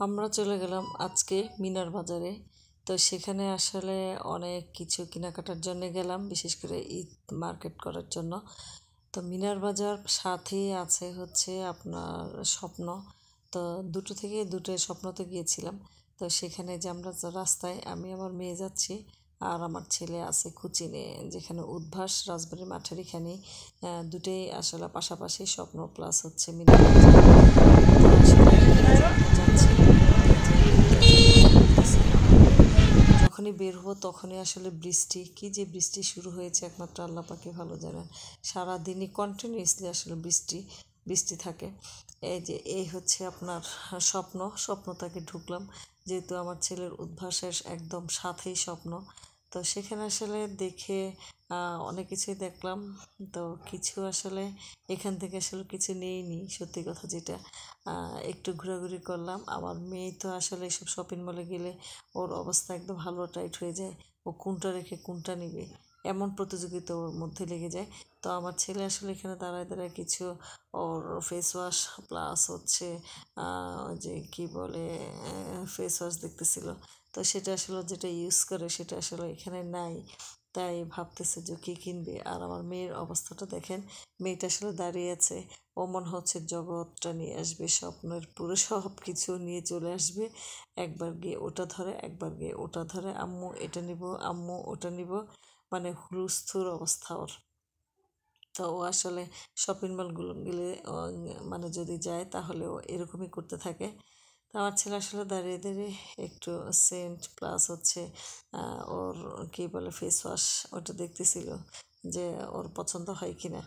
আমরা চলে গেলাম আজকে মিনার বাজারে। তো সেখানে আসলে অনেক কিছু কেনাকাটার জন্য গেলাম, বিশেষ করে ঈদ মার্কেট করার জন্য। তো মিনার বাজার সাথেই আছে হচ্ছে আপনার স্বপ্ন। তো দুটো থেকে দুটো স্বপ্নতে গিয়েছিলাম। তো সেখানে যে আমরা রাস্তায় আমি আমার মেয়ে যাচ্ছি আর আমার ছেলে আছে কুচিনে, যেখানে উদ্ভাস রাজবাড়ি মাঠের এখানে দুটোই আসলে পাশাপাশি স্বপ্ন প্লাস হচ্ছে মিনার বাজার। তো আসলে এখানে যে আমরা যাচ্ছি যখনই বের হবো তখনই আসলে বৃষ্টি, কি যে বৃষ্টি শুরু হয়েছে একমাত্র আল্লাহ পাকে ভালো জানেন। সারাদিনই কন্টিনিউয়াসলি আসলে বৃষ্টি বৃষ্টি থাকে। এই হচ্ছে আপনার স্বপ্নটাকে ঢুকলাম, যেহেতু আমার ছেলের উদ্ভাসের একদম সাথেই স্বপ্ন। তো সেখানে আসলে দেখে অনেক কিছুই দেখলাম। তো কিছু আসলে এখান থেকে আসলে কিছু নেইনি, সত্যি কথা যেটা। একটু ঘোরাঘুরি করলাম। আমার মেয়ে তো আসলে এসব শপিং মলে গেলে ওর অবস্থা একদম হালুয়া টাইট হয়ে যায়। ও কোনটা রেখে কোনটা নিবে এমন প্রতিযোগিতা ওর মধ্যে লেগে যায়। তো আমার ছেলে আসলে এখানে দাঁড়ায় দাঁড়ায় কিছু ওর ফেস ওয়াশ প্লাস হচ্ছে যে কি বলে ফেস ওয়াশ দেখতেছিল। তো সেটা আসলে যেটা ইউজ করে সেটা আসলে এখানে নাই। তাই ভাবতেছে যে কী কিনবে। আর আমার মেয়ের অবস্থাটা দেখেন, মেয়েটা আসলে দাঁড়িয়ে আছে। ও মনে হচ্ছে জগৎটা নিয়ে আসবে, স্বপ্নের পুরো সব কিছু নিয়ে চলে আসবে। একবার গিয়ে ওটা ধরে, একবার গিয়ে ওটা ধরে, আম্মু এটা নিব, আম্মু ওটা নিব, মানে হুলস্থুল অবস্থা ওর। তো ও আসলে শপিং মলগুলো গেলে মানে যদি যায় তাহলে ও এরকমই করতে থাকে। তো আমার ছেলে আসলে দাঁড়িয়ে দাঁড়িয়ে একটু সেন্ট প্লাস হচ্ছে ওর কী বলে ফেস ওয়াশ ওটা দেখতেছিল যে ওর পছন্দ হয় কিনা।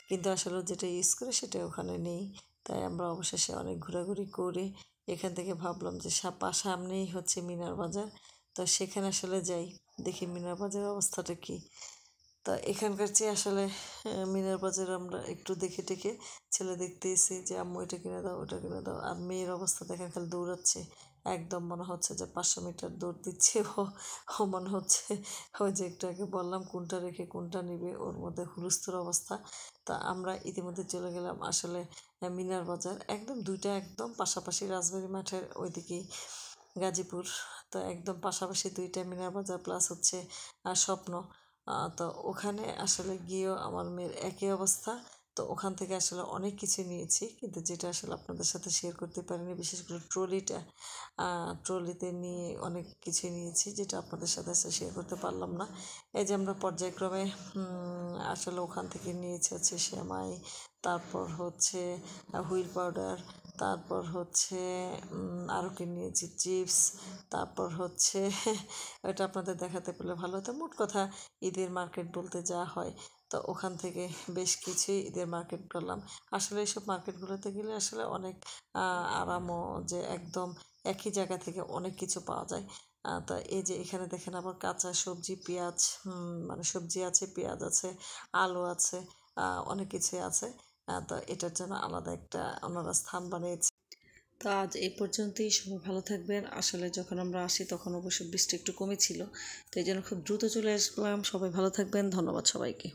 কিন্তু আসলে ও যেটা ইউজ করে সেটা ওখানে নেই। তাই আমরা অবশেষে অনেক ঘোরাঘুরি করে এখান থেকে ভাবলাম যে সামনেই হচ্ছে মিনার বাজার। তো সেখানে আসলে যাই, দেখি মিনার বাজারের অবস্থাটা কী। তা এখানকার চেয়ে আসলে মিনার বাজার আমরা একটু দেখে টেখে ছেলে দেখতে এসে যে আম্মু এটা কিনে দাও ওটা কিনে দাও। আর মেয়ের অবস্থা দেখেন, খালি দৌড়াচ্ছে। একদম মনে হচ্ছে যে 500 মিটার দৌড় দিচ্ছে ও। ও মনে হচ্ছে ওই যে একটু আগে বললাম কোনটা রেখে কোনটা নিবে, ওর মধ্যে হুলস্থুল অবস্থা। তা আমরা ইতিমধ্যে চলে গেলাম আসলে মিনার বাজার, একদম দুইটা একদম পাশাপাশি রাজবাড়ি মাঠের ওইদিকেই গাজীপুর। তো একদম পাশাপাশি দুইটা মিনার বাজার প্লাস হচ্ছে স্বপ্ন। তো ওখানে আসলে গিয়েও আমার মেয়ের একই অবস্থা। তো ওখান থেকে আসলে অনেক কিছু নিয়েছি, কিন্তু যেটা আসলে আপনাদের সাথে শেয়ার করতে পারিনি, বিশেষ করে ট্রলিটা। ট্রলিতে নিয়ে অনেক কিছু নিয়েছি যেটা আপনাদের সাথে শেয়ার করতে পারলাম না। এই যে আমরা পর্যায়ক্রমে আসলে ওখান থেকে নিয়েছি হচ্ছে সেমাই, তারপর হচ্ছে হুইল পাউডার, তারপর হচ্ছে আরও কি নিয়েছি চিপস, তারপর হচ্ছে এটা আপনাদের দেখাতে পেলে ভালো হতো। মোট কথা ঈদের মার্কেট বলতে যা হয়, তো ওখান থেকে বেশ কিছুই ঈদের মার্কেট করলাম। আসলে এইসব মার্কেটগুলোতে গেলে আসলে অনেক আরামও, যে একদম একই জায়গা থেকে অনেক কিছু পাওয়া যায়। তা এই যে এখানে দেখেন আবার কাঁচা সবজি পেঁয়াজ, মানে সবজি আছে, পেঁয়াজ আছে, আলু আছে, অনেক কিছুই আছে। তো এটার জন্য আলাদা একটা ওনারা স্থান বানিয়েছে। তো আজ এই পর্যন্তই, সবাই ভালো থাকবেন। আসলে যখন আমরা আসি তখন অবশ্য বৃষ্টি একটু কমেছিল, তো এই জন্য খুব দ্রুত চলে আসলাম। সবাই ভালো থাকবেন, ধন্যবাদ সবাইকে।